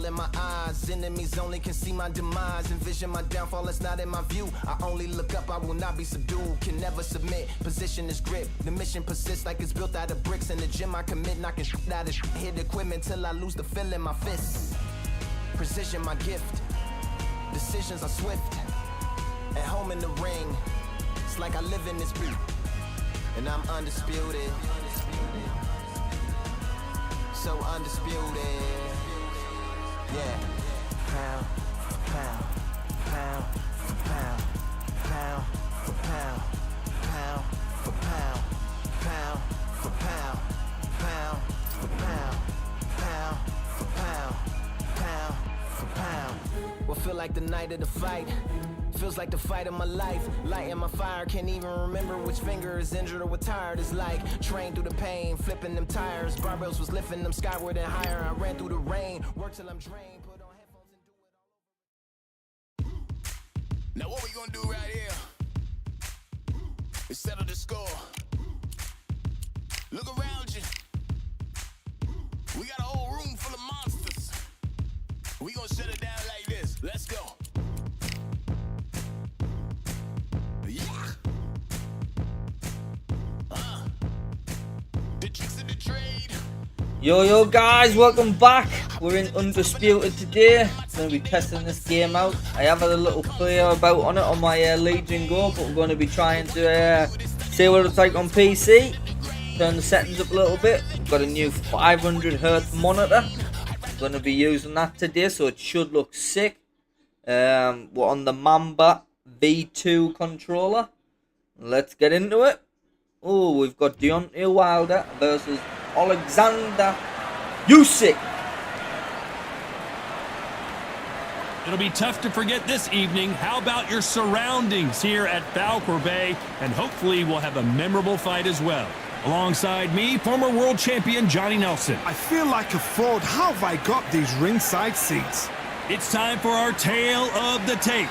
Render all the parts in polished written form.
in my eyes. Enemies only can see my demise. Envision my downfall, that's not in my view. I only look up, I will not be subdued. Can never submit, position is grip. The mission persists like it's built out of bricks. In the gym I commit, knocking shit out of shit. Hit equipment till I lose the feel in my fists. Precision my gift. Decisions are swift. At home in the ring, it's like I live in this beat. And I'm undisputed. So undisputed. Yeah. Pound for pound, pound for pound, pound for pound, pound for pound, pound for pound, pound for pound, pound for pound, pound for pound. What feel like the night of the fight? Feels like the fight of my life. Lighting my fire, can't even remember which finger is injured or what tired is like. Train through the pain, flipping them tires. Barbells was lifting them skyward and higher. I ran through the rain, worked till I'm drained. Put on headphones and do it all over. Now what we gonna do right here is settle the score. Look around you. We got a whole room full of monsters. We gonna shut it down like this. Let's go. Yo guys, welcome back. We're in Undisputed today. Going to be testing this game out. I have had a little play about on it on my Legion Go, but we're going to be trying to see what it's like on PC. Turn the settings up a little bit. Got a new 500Hz monitor. Going to be using that today, so it should look sick. We're on the Mamba V2 controller. Let's get into it. Oh, we've got Deontay Wilder versus Alexander Usyk. It'll be tough to forget this evening. How about your surroundings here at Falcor Bay? And hopefully we'll have a memorable fight as well. Alongside me, former world champion Johnny Nelson. I feel like a fraud. How have I got these ringside seats? It's time for our tale of the tape.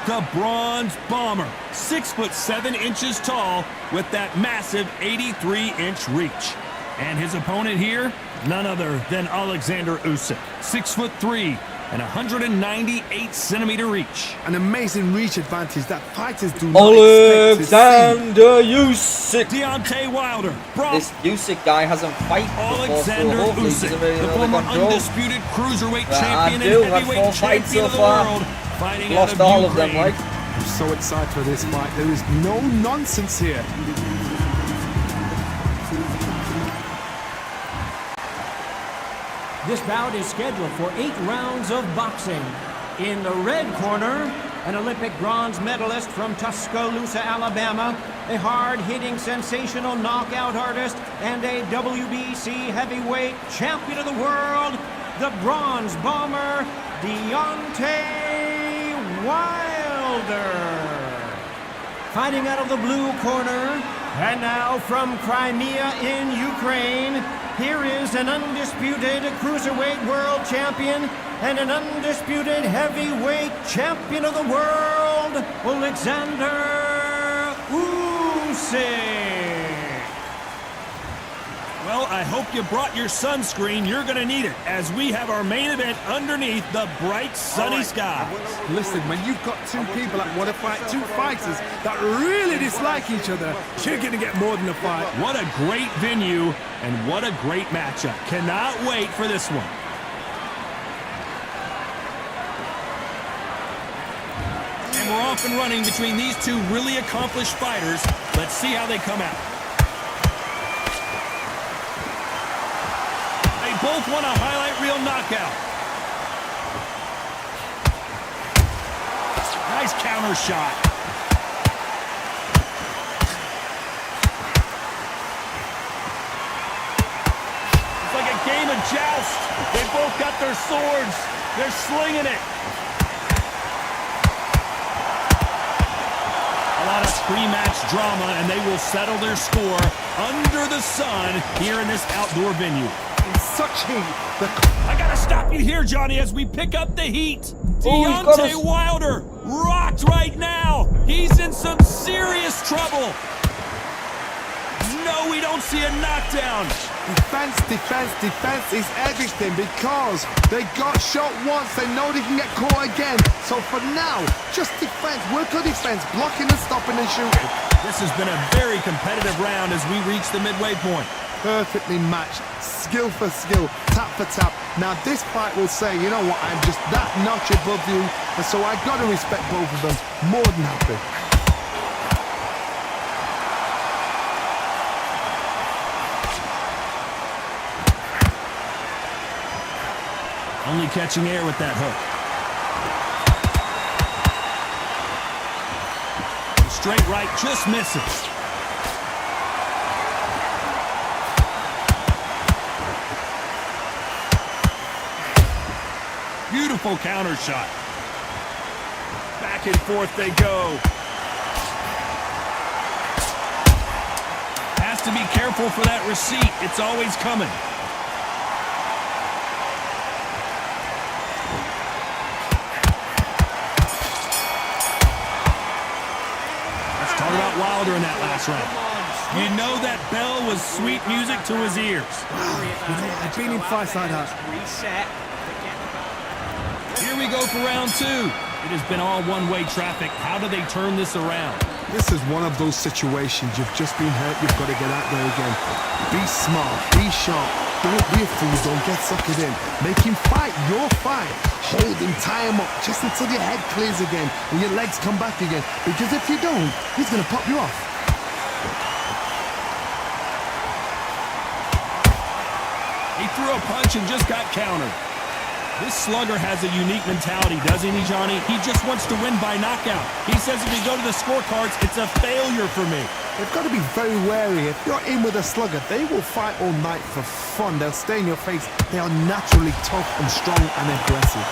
The Bronze Bomber, 6'7" tall with that massive 83-inch reach. And his opponent here, none other than Alexander Usyk, 6'3" and 198-centimeter reach. An amazing reach advantage that fighters do not expect to see. Alexander Usyk. Deontay Wilder. This Usyk guy hasn't fight Alexander before, so Usyk, the former undisputed cruiserweight champion and heavyweight champion of the world, fighting out of all Ukraine. of them, right? I'm so excited for this fight. There is no nonsense here. This bout is scheduled for 8 rounds of boxing. In the red corner, an Olympic bronze medalist from Tuscaloosa, Alabama, a hard-hitting, sensational knockout artist, and a WBC heavyweight champion of the world, the Bronze Bomber, Deontay Wilder. Fighting out of the blue corner, and now from Crimea in Ukraine, here is an undisputed cruiserweight world champion and an undisputed heavyweight champion of the world, Alexander Usyk. Well, I hope you brought your sunscreen. You're going to need it as we have our main event underneath the bright sunny skies. Listen, when you've got two people that want to fight, two fighters that really dislike each other, you're going to get more than a fight. What a great venue and what a great matchup. Cannot wait for this one. And we're off and running between these two really accomplished fighters. Let's see how they come out. Both want a highlight reel knockout. Nice counter shot. It's like a game of joust. They both got their swords. They're slinging it. A lot of pre-match drama, and they will settle their score under the sun here in this outdoor venue. In such heat. I gotta stop you here, Johnny, as we pick up the heat. Deontay Wilder rocked right now. He's in some serious trouble. No, we don't see a knockdown. Defense, defense, defense is everything because they got shot once. They know they can get caught again. So for now, just defense. Work on defense, blocking and stopping and shooting. This has been a very competitive round as we reach the midway point. Perfectly matched, skill for skill, tap for tap. Now this fight will say, you know what, I'm just that notch above you, and so I've got to respect both of them. More than happy. Only catching air with that hook. Straight right, just misses. Beautiful counter shot. Back and forth they go. Has to be careful for that receipt. It's always coming. Let's talk about Wilder in that last round. You know that bell was sweet music to his ears. I've been in fights like that. Reset. Here we go for round two. It has been all one-way traffic. How do they turn this around? This is one of those situations. You've just been hurt. You've got to get out there again. Be smart. Be sharp. Don't be a fool. Don't get suckered in. Make him fight your fight. Hold him. Tie him up just until your head clears again and your legs come back again. Because if you don't, he's going to pop you off. He threw a punch and just got countered. This slugger has a unique mentality, doesn't he, Johnny? He just wants to win by knockout. He says if you go to the scorecards, it's a failure for me. They've got to be very wary. If you're in with a slugger, they will fight all night for fun. They'll stay in your face. They are naturally tough and strong and aggressive.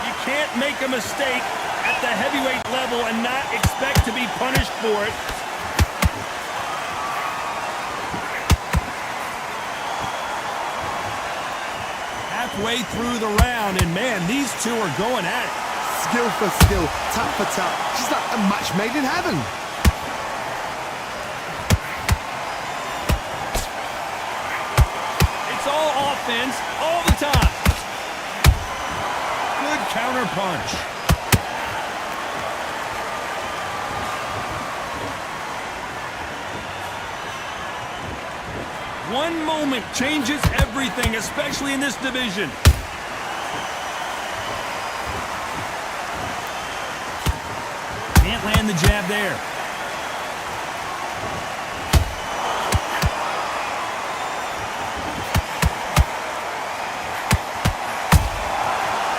You can't make a mistake at the heavyweight level and not expect to be punished for it. Halfway through the round, and man, these two are going at it. Skill for skill, tap for tap. Just like a match made in heaven. It's all offense all the time. Good counter punch. One moment changes everything, especially in this division. Can't land the jab there.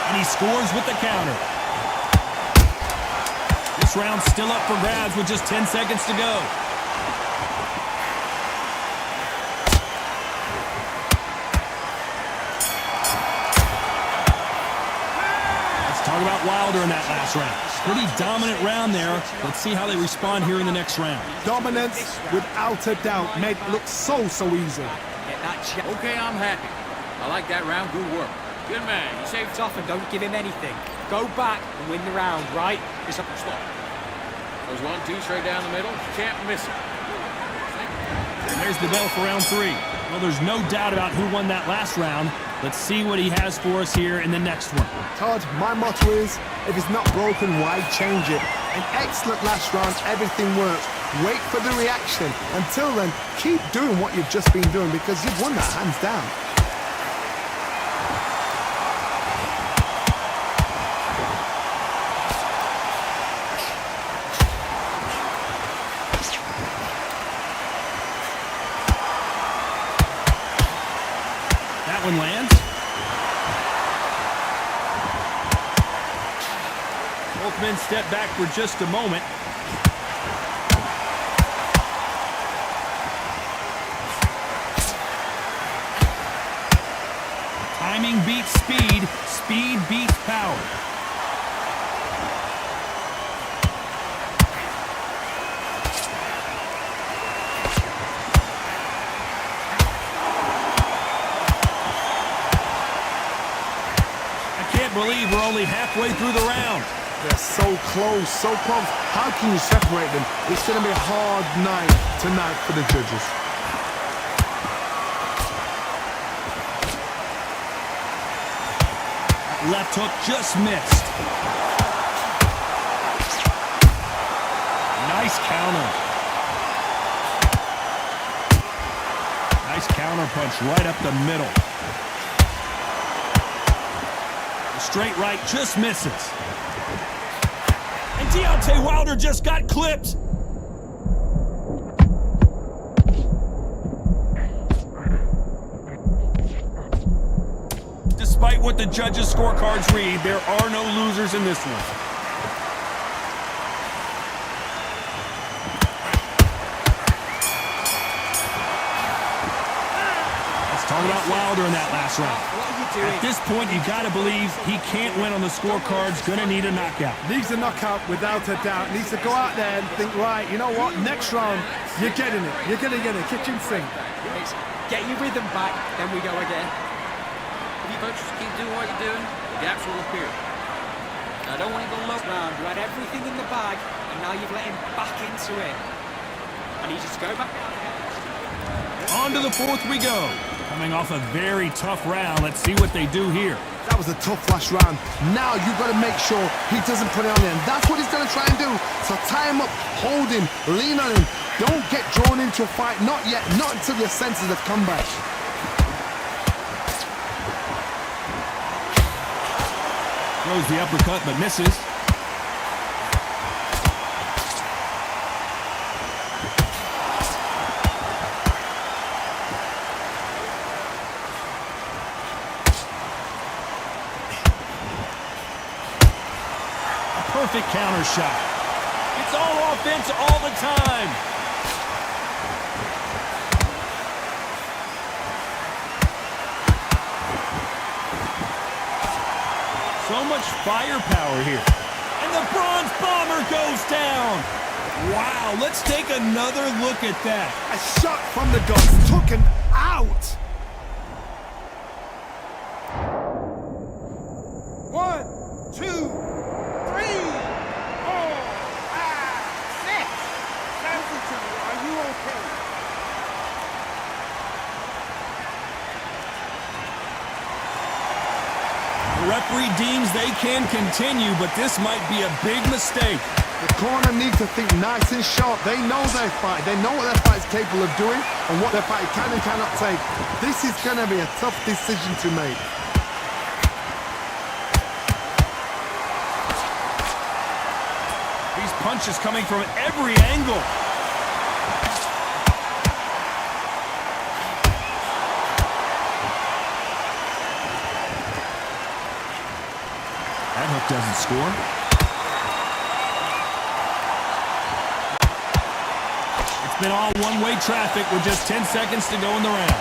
And he scores with the counter. This round's still up for grabs with just 10 seconds to go. Talk about Wilder in that last round. Pretty dominant round there. Let's see how they respond here in the next round. Dominance, without a doubt, made it look so easy. Okay, I'm happy. I like that round. Good work. Good man. You saved Off and don't give him anything. Go back and win the round, right? It's up and stop. Goes 1-2 straight down the middle. Can't miss it. And there's the bell for round three. Well, there's no doubt about who won that last round. Let's see what he has for us here in the next one. Todd, my motto is, if it's not broken, why change it? An excellent last round, everything works. Wait for the reaction. Until then, keep doing what you've just been doing because you've won that hands down. That one lands. Both men step back for just a moment. Timing beats speed. Speed beats power. I can't believe we're only halfway through the round. They're so close, so close. How can you separate them? It's going to be a hard night tonight for the judges. Left hook just missed. Nice counter. Nice counter punch right up the middle. The straight right just misses. And Deontay Wilder just got clipped. Despite what the judges' scorecards read, there are no losers in this one. Let's talk about Wilder in that last round. What are you doing? At this point, you got to believe he can't win on the scorecards. Gonna need a knockout. Needs a knockout without a doubt. Needs to go out there and think, right, you know what? Next round, you're getting it. You're going to get it. Kitchen sink. It's get your rhythm back, then we go again. If you folks just keep doing what you're doing, the gaps will appear. I don't want to go low. Round, you had everything in the bag, and now you've let him back into it. I need you to go back. On to the fourth we go. Coming off a very tough round. Let's see what they do here. That was a tough last round. Now you've got to make sure he doesn't put it on there. And that's what he's going to try and do. So tie him up, hold him, lean on him. Don't get drawn into a fight. Not yet. Not until your senses have come back. Throws the uppercut but misses. Perfect counter shot. It's all offense all the time. So much firepower here. And the Bronze Bomber goes down. Wow, let's take another look at that. A shot from the guns. Took him out. 1, 2, 3, 4, 5, 6. Listen to me. Are you okay? The referee deems they can continue, but this might be a big mistake. The corner needs to think nice and sharp. They know their fight. They know what their fight's capable of doing and what their fight can and cannot take. This is going to be a tough decision to make. These punches coming from every angle. That hook doesn't score. It's been all one-way traffic with just 10 seconds to go in the round.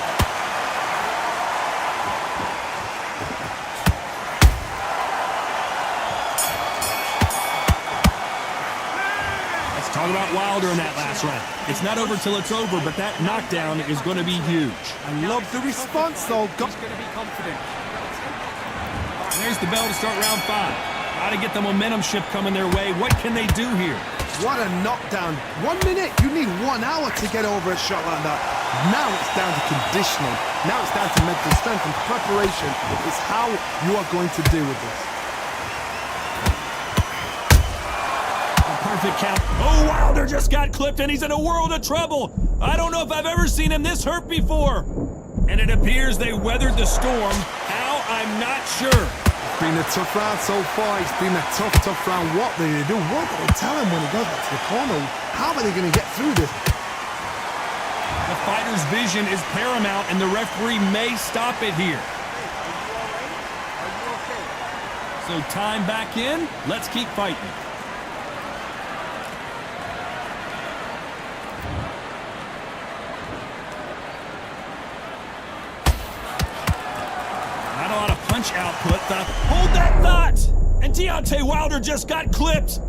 Let's talk about Wilder in that last round. It's not over till it's over, but that knockdown is going to be huge. I love the response, though. He's going to be confident. There's the bell to start round 5. Got to get the momentum shift coming their way. What can they do here? What a knockdown. 1 minute. You need 1 hour to get over a shot like that. Now it's down to conditioning. Now it's down to mental strength and preparation. It's how you are going to deal with this. A perfect count. Oh, Wilder just got clipped and he's in a world of trouble. I don't know if I've ever seen him this hurt before. And it appears they weathered the storm. How? I'm not sure. It's been a tough round so far. It's been a tough round. What do they do? What do they tell him when he goes back to the corner? How are they going to get through this? The fighter's vision is paramount and the referee may stop it here. So time back in. Let's keep fighting. Not a lot of punch output. Hold that thought! And Deontay Wilder just got clipped.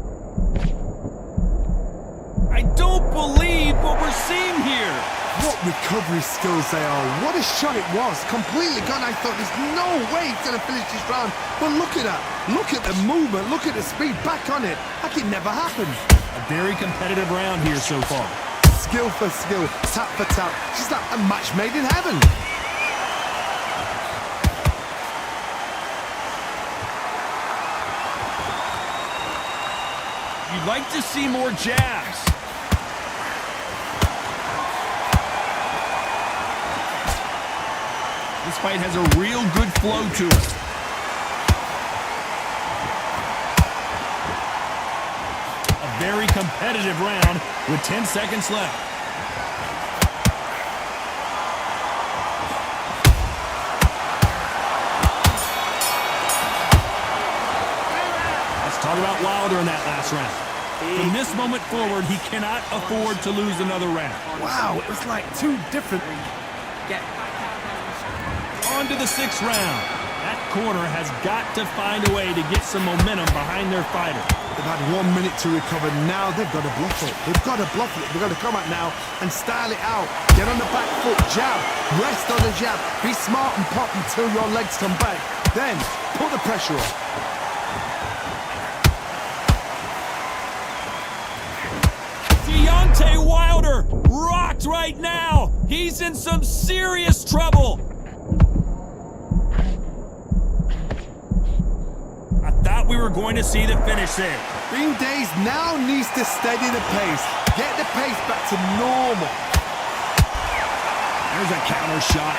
I don't believe what we're seeing here. What recovery skills they are. What a shot it was. Completely gone. I thought there's no way he's going to finish this round. But look at that. Look at the movement. Look at the speed. Back on it. Like it never happened. A very competitive round here so far. Skill for skill. Tap for tap. Just like a match made in heaven. I'd like to see more jabs. This fight has a real good flow to it. A very competitive round with 10 seconds left. Let's talk about Wilder in that last round. From this moment forward, he cannot afford to lose another round. Wow, it was like two different. Get back out there. On to the 6th round. That corner has got to find a way to get some momentum behind their fighter. They've had 1 minute to recover. Now they've got to bluff it. They've got to bluff it. They've got to come out now and style it out. Get on the back foot, jab. Rest on the jab. Be smart and pop until your legs come back. Then put the pressure on. Deontay Wilder rocked right now. He's in some serious trouble. I thought we were going to see the finish there. Green Days now needs to steady the pace. Get the pace back to normal. There's a counter shot.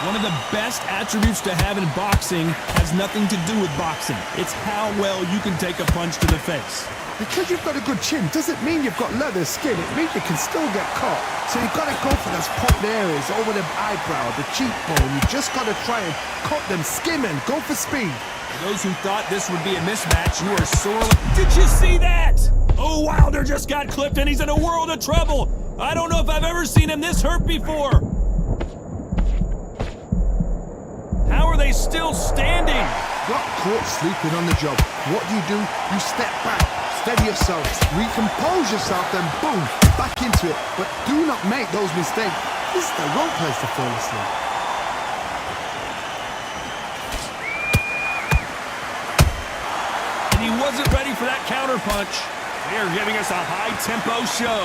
One of the best attributes to have in boxing has nothing to do with boxing. It's how well you can take a punch to the face. Because you've got a good chin doesn't mean you've got leather skin. It means you can still get caught. So you've got to go for those pointed areas over the eyebrow, the cheekbone. You just got to try and cut them, skim and go for speed. For those who thought this would be a mismatch, you are sorely... Did you see that? Oh, Wilder just got clipped and he's in a world of trouble. I don't know if I've ever seen him this hurt before. How are they still standing? Got caught sleeping on the job. What do? You step back, steady yourself, recompose yourself, then boom, back into it. But do not make those mistakes. This is the wrong place to fall asleep. And he wasn't ready for that counter punch. They're giving us a high-tempo show.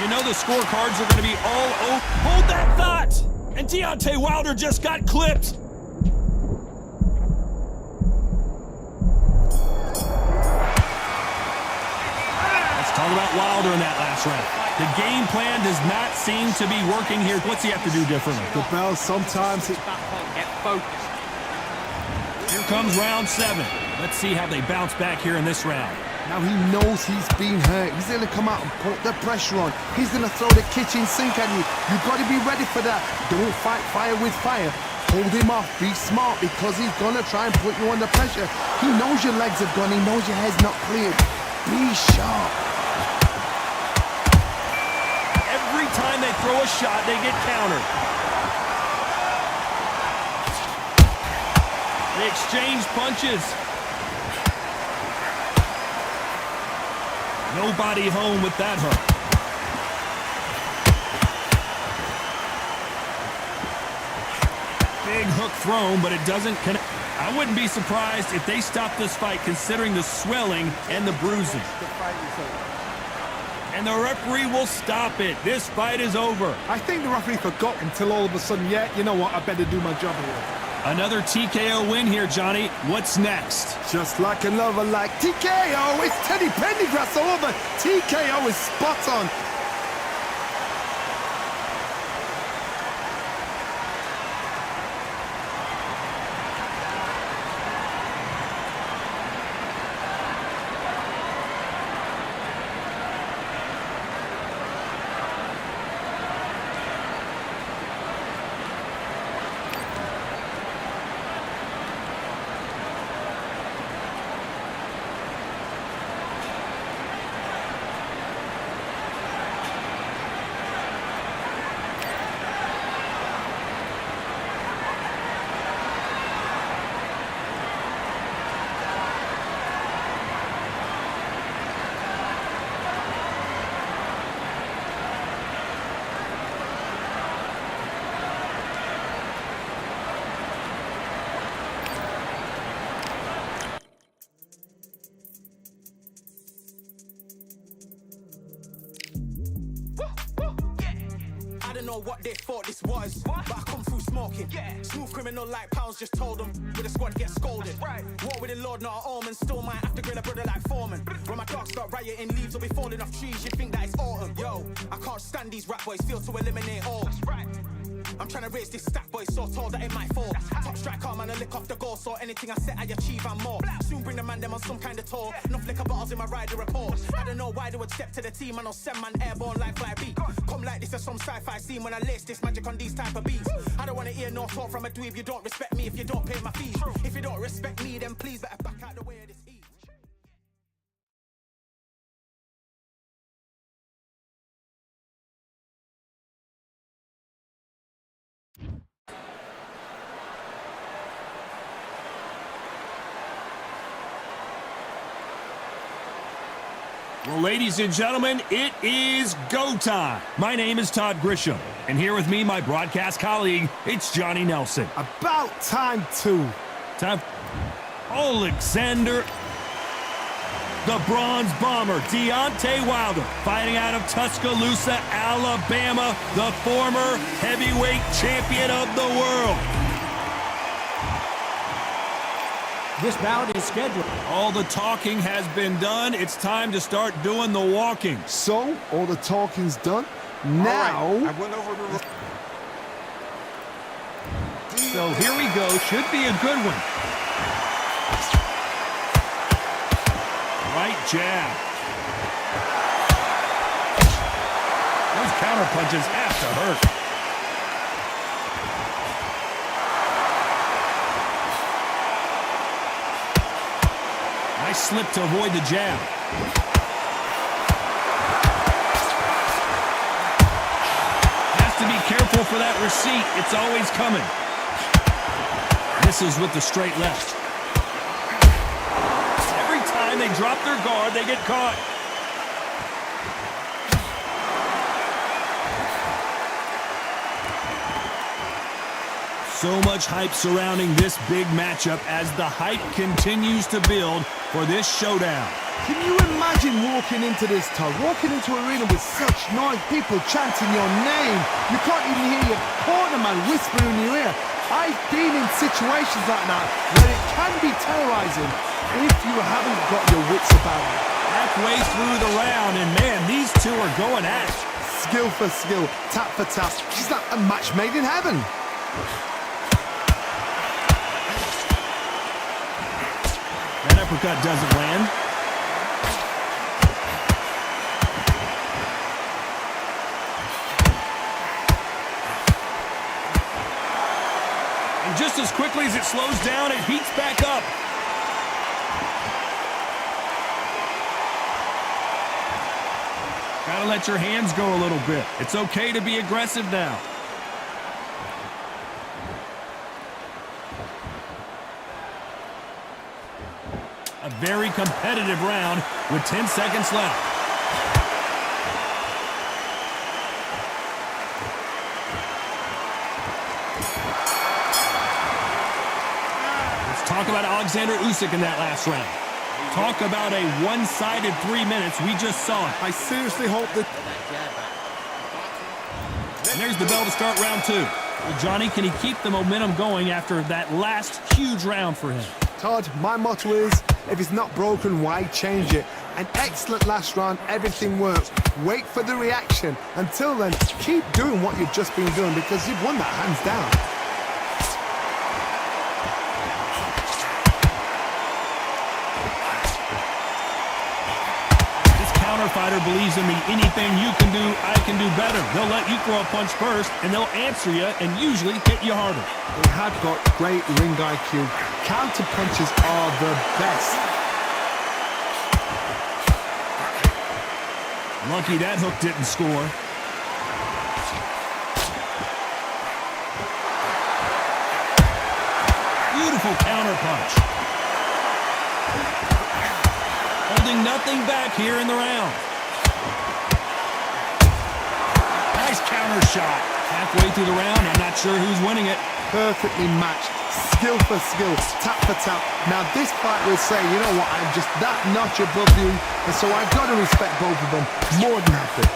You know the scorecards are going to be all over. Hold that thought! And Deontay Wilder just got clipped. Let's talk about Wilder in that last round. The game plan does not seem to be working here. What's he have to do differently? The bell sometimes... Back on, get focused. Here comes round 7. Let's see how they bounce back here in this round. Now he knows he's been hurt. He's going to come out and put the pressure on. He's going to throw the kitchen sink at you. You've got to be ready for that. Don't fight fire with fire. Hold him off. Be smart because he's going to try and put you under pressure. He knows your legs have gone. He knows your head's not cleared. Be sharp. Every time they throw a shot, they get countered. They exchange punches. Nobody home with that hook. Big hook thrown, but it doesn't connect. I wouldn't be surprised if they stop this fight considering the swelling and the bruising. And the referee will stop it. This fight is over. I think the referee forgot until all of a sudden, yeah, you know what, I better do my job here. Another TKO win here, Johnny. What's next? Just like another like TKO. It's Teddy Pendergrass all over. TKO is spot on. don't know what they thought this was, but I come through smoking. Smooth criminal like pounds, just told them. With a squad get scolded. War with the Lord, not an omen. Still might have to grill a brother like Foreman. When my dogs start rioting, leaves will be falling off trees. You think that it's autumn? Yo, I can't stand these rap boys. Feel to eliminate all. I'm trying to raise this stack, boy, so tall that it might fall. Top striker, man, I lick off the goal, so anything I set, I achieve and more. Soon bring the man them on some kind of tour. Enough liquor bottles in my rider report. I don't know why they would step to the team, and I'll send man airborne like fly beat. Come like this as some sci-fi scene when I lace this magic on these type of beats. I don't want to hear no talk from a dweeb. You don't respect me if you don't pay my fees. If you don't respect me, then please better back out the way of this heat. Well, ladies and gentlemen, it is go time. My name is Todd Grisham, and here with me, my broadcast colleague, it's Johnny Nelson. About time too. Time. Alexander, the Bronze Bomber, Deontay Wilder, fighting out of Tuscaloosa, Alabama, the former heavyweight champion of the world. This bout is scheduled. All the talking has been done. It's time to start doing the walking. So, all the talking's done. Now... I went over to... So here we go. Should be a good one. Right jab. Those counter punches have to hurt. Nice slip to avoid the jab. Has to be careful for that receipt. It's always coming. Misses with the straight left. Every time they drop their guard, they get caught. So much hype surrounding this big matchup as the hype continues to build for this showdown. Can you imagine walking into this, Todd? Walking into an arena with such noise, people chanting your name. You can't even hear your corner man whispering in your ear. I've been in situations like that where it can be terrorizing if you haven't got your wits about you. Halfway through the round, and man, these two are going at it. Skill for skill, tap for tap. She's like a match made in heaven. That uppercut doesn't land. And just as quickly as it slows down, it heats back up. Gotta let your hands go a little bit. It's okay to be aggressive now. A very competitive round with 10 seconds left. Let's talk about Alexander Usyk in that last round. Talk about a one-sided 3 minutes. We just saw it. I seriously hope that... And there's the bell to start round two. Well, Johnny, can he keep the momentum going after that last huge round for him? Todd, my motto is, if it's not broken, why change it? An excellent last round, everything works. Wait for the reaction. Until then, keep doing what you've just been doing because you've won that hands down. This counter fighter believes in me. Anything you can do, I can do better. They'll let you throw a punch first, and they'll answer you and usually hit you harder. They have got great ring IQ. Counter punches are the best. Lucky that hook didn't score. Beautiful counter punch. Holding nothing back here in the round. Nice counter shot. Halfway through the round, I'm not sure who's winning it. Perfectly matched. Skill for skill, tap for tap. Now this fight will say, you know what, I'm just that notch above you, and so I've got to respect both of them more than happy.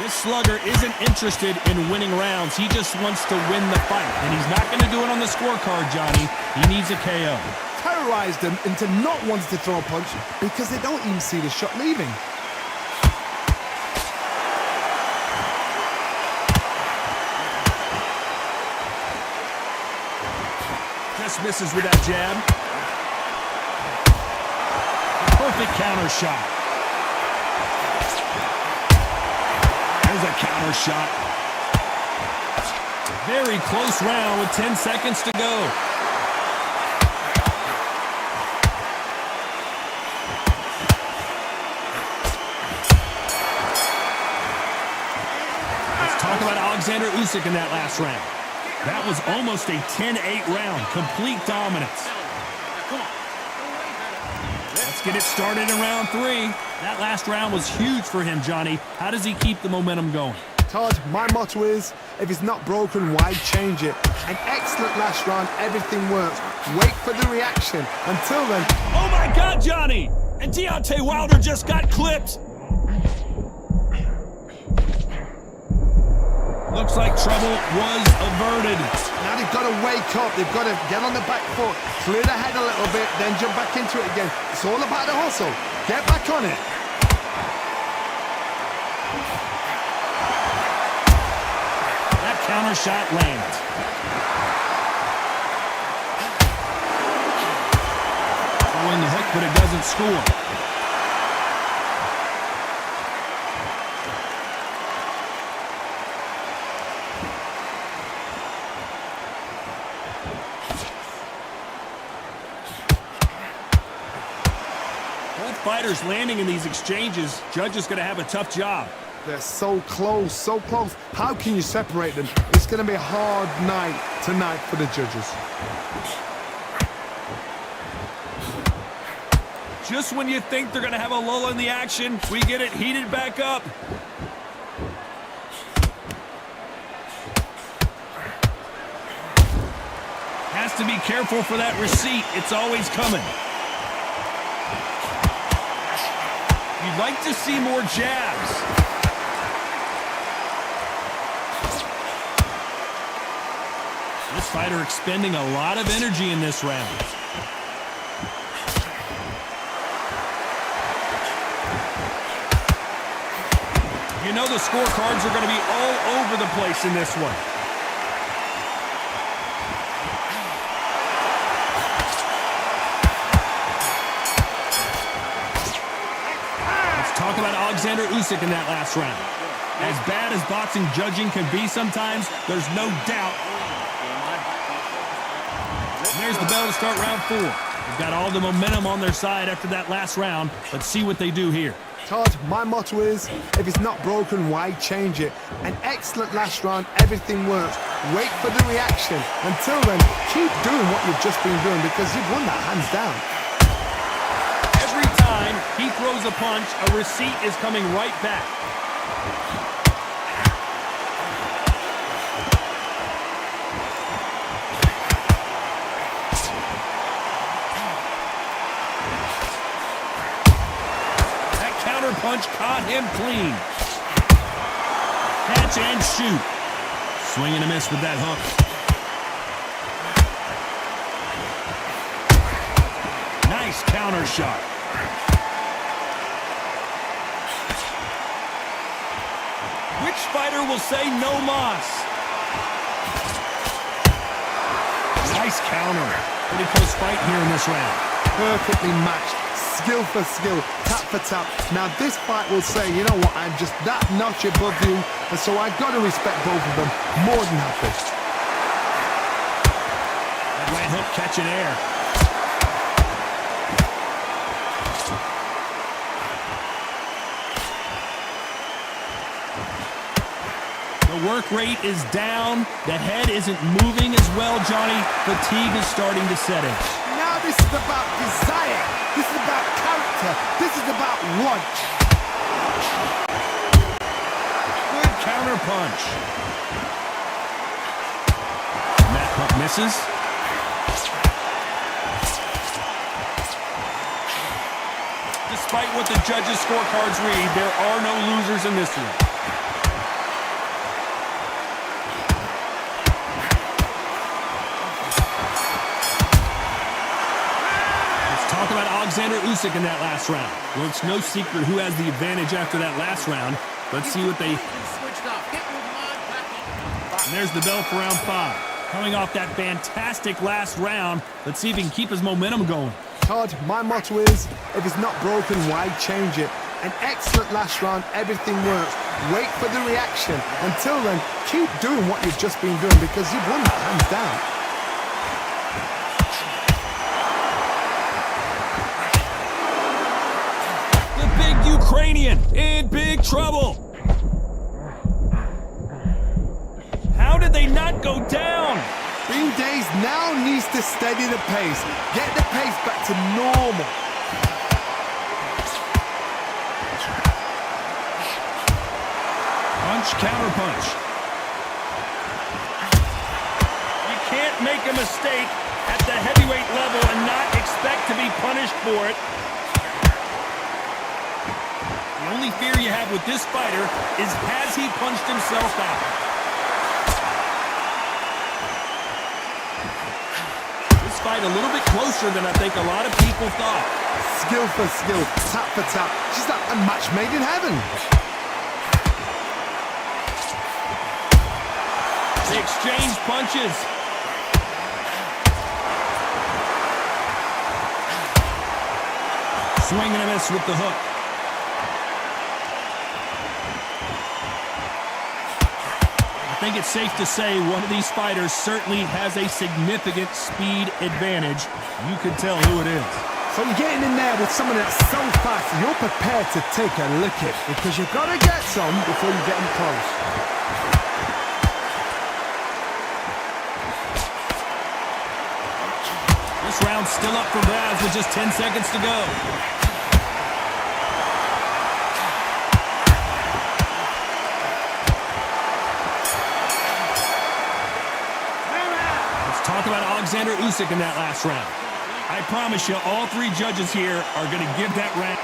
This slugger isn't interested in winning rounds. He just wants to win the fight. And he's not going to do it on the scorecard, Johnny. He needs a KO. Terrorized them into not wanting to throw a punch because they don't even see the shot leaving. Just misses with that jab. Perfect counter shot. There's a counter shot. Very close round with 10 seconds to go. Let's talk about Alexander Usyk in that last round. That was almost a 10-8 round. Complete dominance. Let's get it started in round 3. That last round was huge for him, Johnny. How does he keep the momentum going? Todd, my motto is, if it's not broken, why change it? An excellent last round, everything works. Wait for the reaction. Until then... Oh my God, Johnny! And Deontay Wilder just got clipped. Looks like trouble was averted. Now they've got to wake up. They've got to get on the back foot, clear the head a little bit, then jump back into it again. It's all about the hustle. Get back on it. That counter shot lands. Throwing the hook, but it doesn't score. Fighters landing in these exchanges. Judge is going to have a tough job. They're so close, so close. How can you separate them? It's going to be a hard night tonight for the judges. Just when you think they're going to have a lull in the action, we get it heated back up. Has to be careful for that receipt. It's always coming. You'd like to see more jabs. This fighter expending a lot of energy in this round. You know the scorecards are going to be all over the place in this one. Talk about Alexander Usyk in that last round. As bad as boxing judging can be sometimes, there's no doubt. And there's the bell to start round 4. They've got all the momentum on their side after that last round. Let's see what they do here. Todd, my motto is, if it's not broken, why change it? An excellent last round, everything works. Wait for the reaction. Until then, keep doing what you've just been doing because you've won that hands down. He throws a punch, a receipt is coming right back. That counter punch caught him clean. Catch and shoot. Swing and a miss with that hook. Nice counter shot. Which fighter will say no mas? Nice counter. Pretty close fight here in this round. Perfectly matched. Skill for skill. Tap for tap. Now this fight will say, you know what, I'm just that notch above you. And so I've got to respect both of them. More than happy. That right hook catching air. The work rate is down. The head isn't moving as well, Johnny. Fatigue is starting to set in. Now this is about desire. This is about character. This is about want. Good counter punch. And that hook misses. Despite what the judges' scorecards read, there are no losers in this one. Alexander Usyk in that last round. Well, it's no secret who has the advantage after that last round. Let's see what they... And there's the bell for round 5. Coming off that fantastic last round, let's see if he can keep his momentum going. Todd, my motto is, if it's not broken, why change it? An excellent last round, everything works. Wait for the reaction. Until then, keep doing what you've just been doing because you've won that hands down. The big Ukrainian in big trouble. How did they not go down? Bean Days now needs to steady the pace. Get the pace back to normal. Punch, counter punch. You can't make a mistake at the heavyweight level and not expect to be punished for it. The only fear you have with this fighter is, has he punched himself out? This fight a little bit closer than I think a lot of people thought. Skill for skill, tap for tap. Just like a match made in heaven. They exchange punches. Swing and a miss with the hook. I think it's safe to say one of these fighters certainly has a significant speed advantage. You can tell who it is. So you're getting in there with someone that's so fast, you're prepared to take a licking because you've got to get some before you get in close. This round's still up for grabs with just 10 seconds to go. Let's talk about Alexander Usyk in that last round. I promise you, all 3 judges here are going to give that round.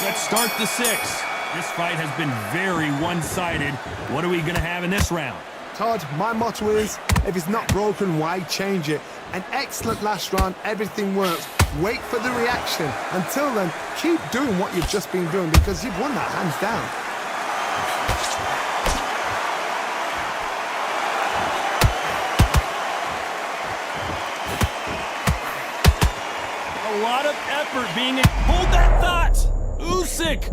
Let's start the 6th. This fight has been very one-sided. What are we going to have in this round? Todd, my motto is, if it's not broken, why change it? An excellent last round, everything works. Wait for the reaction. Until then, keep doing what you've just been doing because you've won that hands down. A lot of effort being... Hold that thought! Usyk!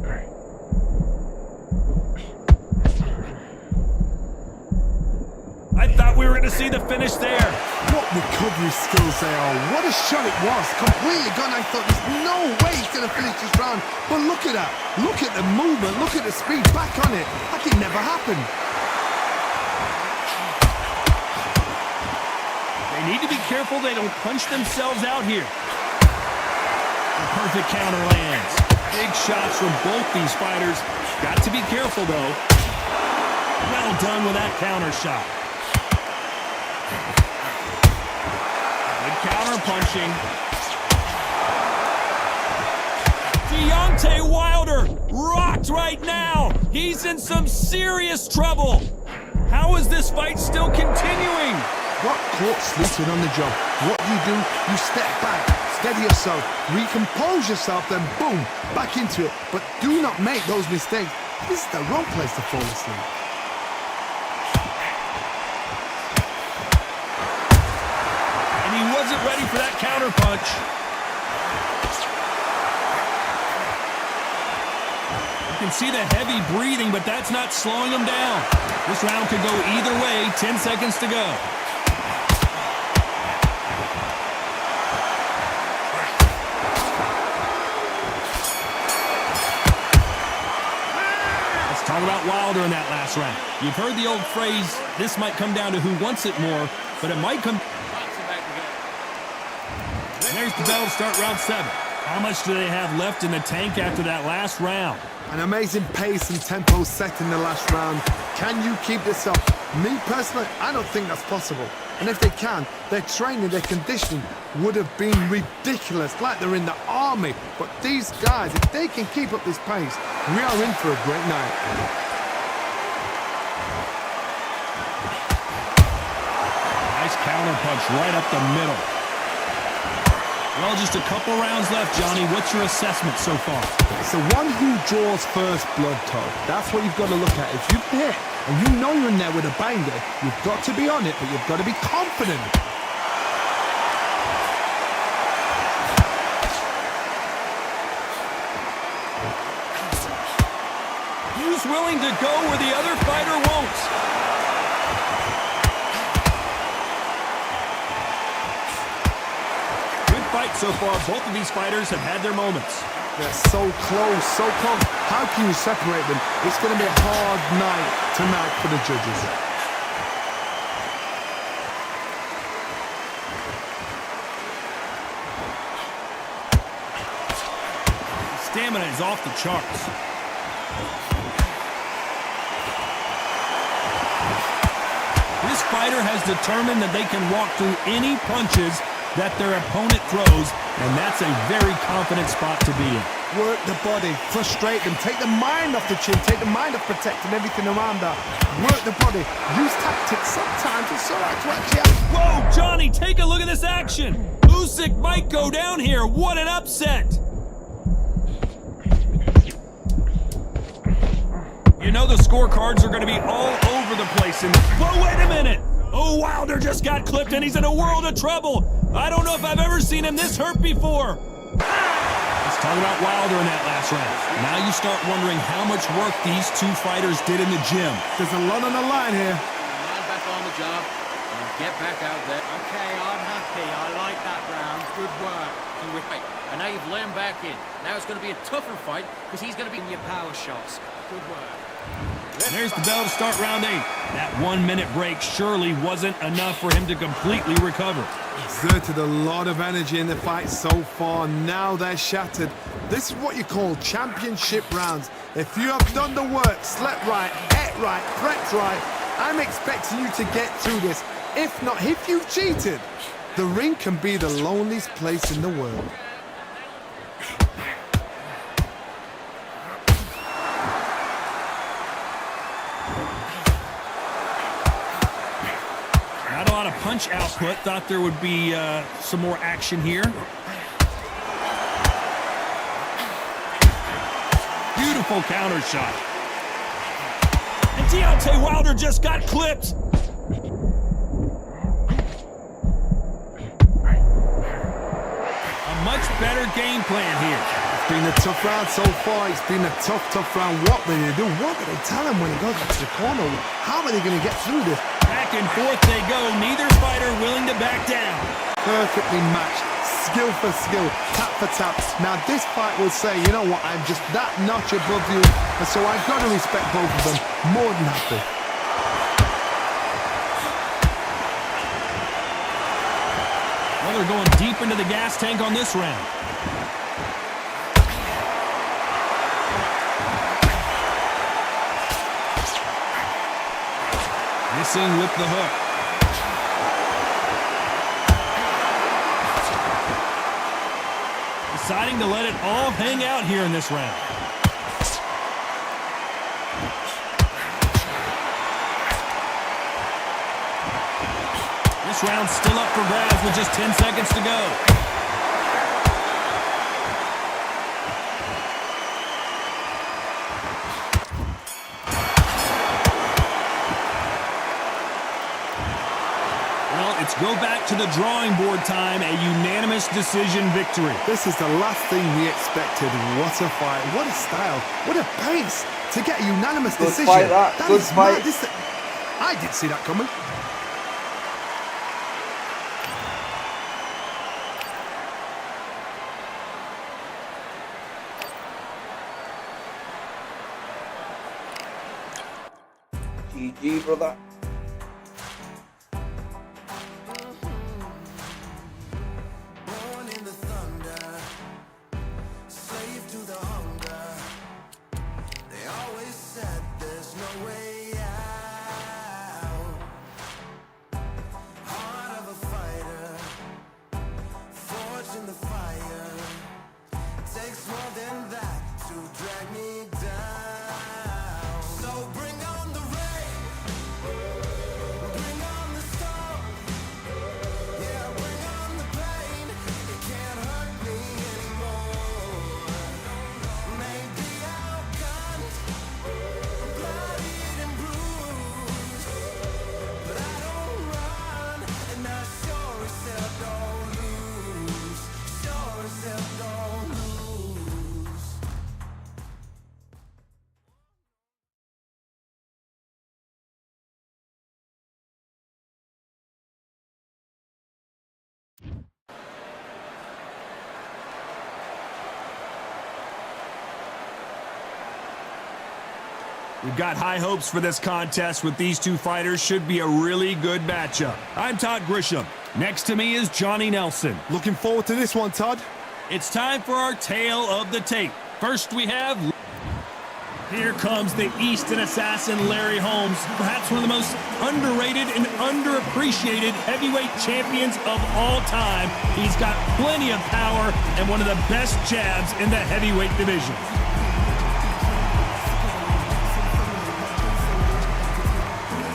I thought we were going to see the finish there. What recovery skills they are. What a shot it was. Completely gone. I thought there's no way he's going to finish this round. But look at that. Look at the movement. Look at the speed. Back on it. Like it never happened. They need to be careful they don't punch themselves out here. The perfect counter lands. Big shots from both these fighters. Got to be careful, though. Well done with that counter shot. Good counter punching. Deontay Wilder rocked right now. He's in some serious trouble. How is this fight still continuing? Got caught sleeping on the job. What do? You step back, steady yourself, recompose yourself, then boom, back into it. But do not make those mistakes. This is the wrong place to fall asleep. He wasn't ready for that counter punch. You can see the heavy breathing, but that's not slowing him down. This round could go either way. 10 seconds to go. Let's talk about Wilder in that last round. You've heard the old phrase, this might come down to who wants it more, but it might come... There's the bell to start round 7. How much do they have left in the tank after that last round? An amazing pace and tempo set in the last round. Can you keep this up? Me personally, I don't think that's possible. And if they can, their training, their conditioning would have been ridiculous, like they're in the army. But these guys, if they can keep up this pace, we are in for a great night. Nice counter punch right up the middle. Well, just a couple rounds left, Johnny. What's your assessment so far? It's the one who draws first blood, Todd. That's what you've got to look at. If you hit and you know you're in there with a banger, you've got to be on it, but you've got to be confident. Who's willing to go where the other fighter won't? Good fight so far. Both of these fighters have had their moments. They're so close, so close. How can you separate them? It's going to be a hard night tonight for the judges. Stamina is off the charts. This fighter has determined that they can walk through any punches that their opponent throws, and that's a very confident spot to be in. Work the body, frustrate them, take the mind off the chin, take the mind off protecting everything around that. Work the body, use tactics. Sometimes it's all right to actually... Whoa, Johnny, take a look at this action. Usyk might go down here. What an upset. You know the scorecards are going to be all over the place. Whoa, wait a minute. Oh, Wilder just got clipped and he's in a world of trouble. I don't know if I've ever seen him this hurt before. Let's talk about Wilder in that last round. Now you start wondering how much work these two fighters did in the gym. There's a lot on the line here. Man back on the job and get back out there. Okay, I'm happy. I like that round. Good work. Wait, and now you've let him back in. Now it's going to be a tougher fight because he's going to be In your power shots. Good work. There's the bell to start round 8. That 1 minute break surely wasn't enough for him to completely recover. Exerted a lot of energy in the fight so far. Now they're shattered. This is what you call championship rounds. If you have done the work, slept right, ate right, prepped right, I'm expecting you to get through this. If not, if you've cheated, the ring can be the loneliest place in the world. Not a lot of punch output. Thought there would be some more action here. Beautiful counter shot. And Deontay Wilder just got clipped. A much better game plan here. It's been a tough round so far. It's been a tough round. What will they do? What will they tell him when he goes back to the corner? How are they going to get through this? Back and forth they go. Neither fighter willing to back down. Perfectly matched. Skill for skill. Tap for tap. Now this fight will say, you know what? I'm just that notch above you. And so I've got to respect both of them. More than happy. Well, they're going deep into the gas tank on this round. Missing with the hook. Deciding to let it all hang out here in this round. This round's still up for grabs with just 10 seconds to go. It's go back to the drawing board time, a unanimous decision victory. This is the last thing we expected. What a fight, what a style, what a pace to get a unanimous decision. Fight that. Good is fight. mad. I didn't see that coming. GG, brother. Born in the thunder, slave to the hunger. They always said there's no way out. Heart of a fighter, forged in the fire. Takes more than that to drag me down. So bring on the rain. We've got high hopes for this contest with these two fighters. Should be a really good matchup. I'm Todd Grisham. Next to me is Johnny Nelson. Looking forward to this one, Todd. It's time for our tale of the tape. First we have... Here comes the Easton assassin, Larry Holmes, perhaps one of the most underrated and underappreciated heavyweight champions of all time. He's got plenty of power and one of the best jabs in the heavyweight division.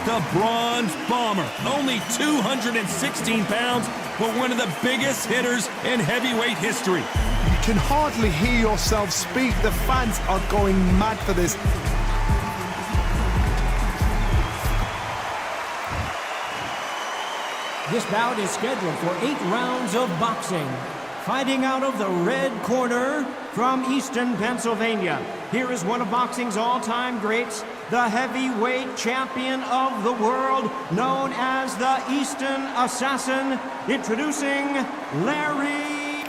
The Bronze Bomber, only 216 pounds, but one of the biggest hitters in heavyweight history. You can hardly hear yourself speak. The fans are going mad for this. This bout is scheduled for 8 rounds of boxing. Fighting out of the red corner from Easton, Pennsylvania. Here is one of boxing's all-time greats, the heavyweight champion of the world, known as the Easton Assassin, introducing Larry.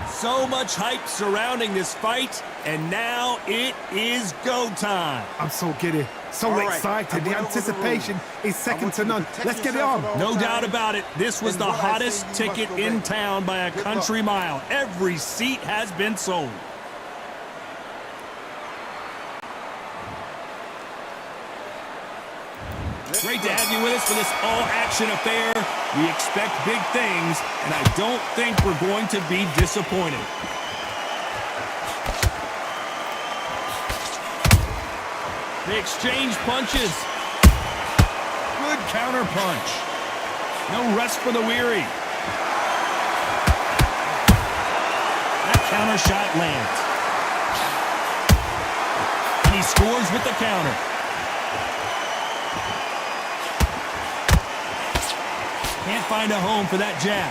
So much hype surrounding this fight, and now it is go time. I'm so giddy, so excited. The anticipation is second to none. Let's get it on. No doubt about it, this was the hottest ticket in town by a country mile. Every seat has been sold. Great to have you with us for this all-action affair. We expect big things, and I don't think we're going to be disappointed. They exchange punches. Good counter punch. No rest for the weary. That counter shot lands. And he scores with the counter. Can't find a home for that jab.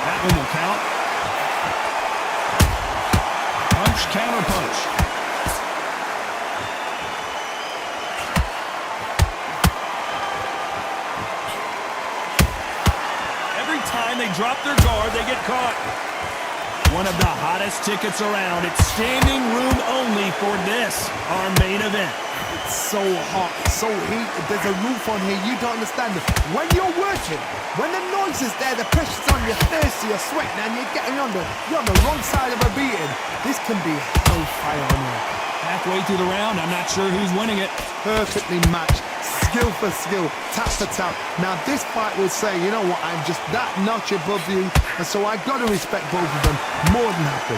That one will count. Punch, counter punch. Every time they drop their guard, they get caught. One of the hottest tickets around. It's standing room only for this, our main event. So hot, so heated, there's a roof on here, you don't understand it. When you're working, when the noise is there, the pressure's on, you're thirsty, you're sweating, and you're you're on the wrong side of a beating. This can be hellfire on you. Halfway through the round, I'm not sure who's winning it. Perfectly matched, skill for skill, tap for tap. Now this fight will say, you know what, I'm just that notch above you, and so I've got to respect both of them, more than happy.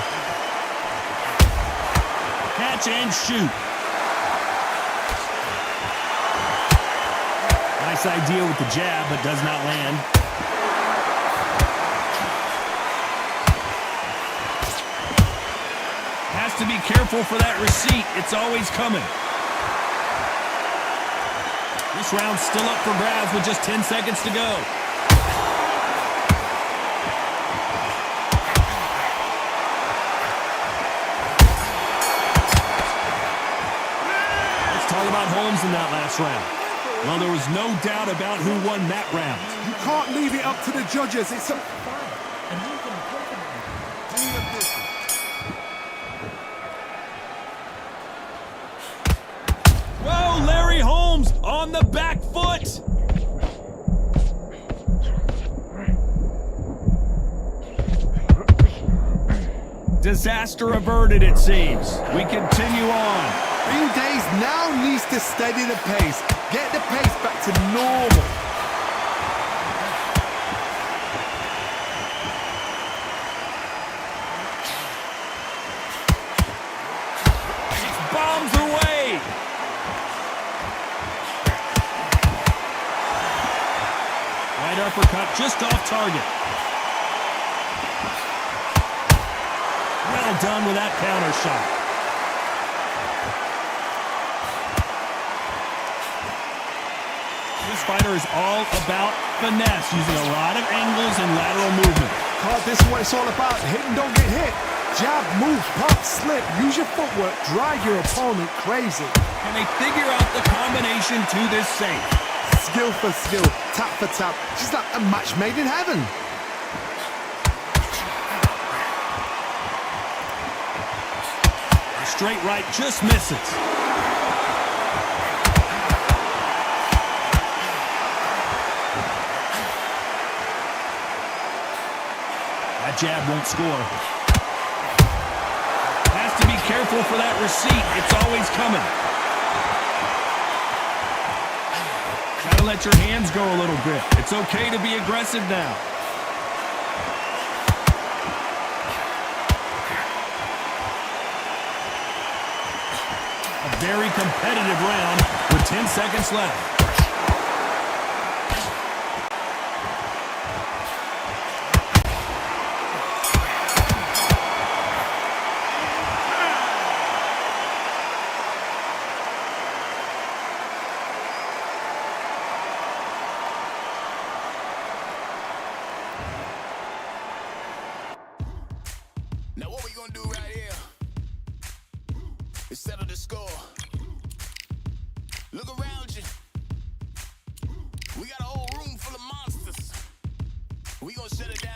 Catch and shoot. Nice idea with the jab, but does not land. Has to be careful for that receipt. It's always coming. This round's still up for grabs with just 10 seconds to go. Let's talk about Holmes in that last round. Well, there was no doubt about who won that round. You can't leave it up to the judges. It's a... Whoa, Larry Holmes on the back foot. Disaster averted, it seems. We continue on. Few days now needs to steady the pace. Get the pace back to normal. Bombs away. Right uppercut just off target. Well done with that counter shot. This fighter is all about finesse, using a lot of angles and lateral movement. Todd, this is what it's all about. Hit and don't get hit. Jab, move, pump, slip. Use your footwork. Drive your opponent crazy. Can they figure out the combination to this safe? Skill for skill, tap for tap. Just like a match made in heaven. straight right just misses. That jab won't score. Has to be careful for that receipt. It's always coming. Gotta let your hands go a little bit. It's okay to be aggressive now. A very competitive round with 10 seconds left. Now what we gonna do right here is settle the score. Look around you. We got a whole room full of monsters. We gonna shut it down.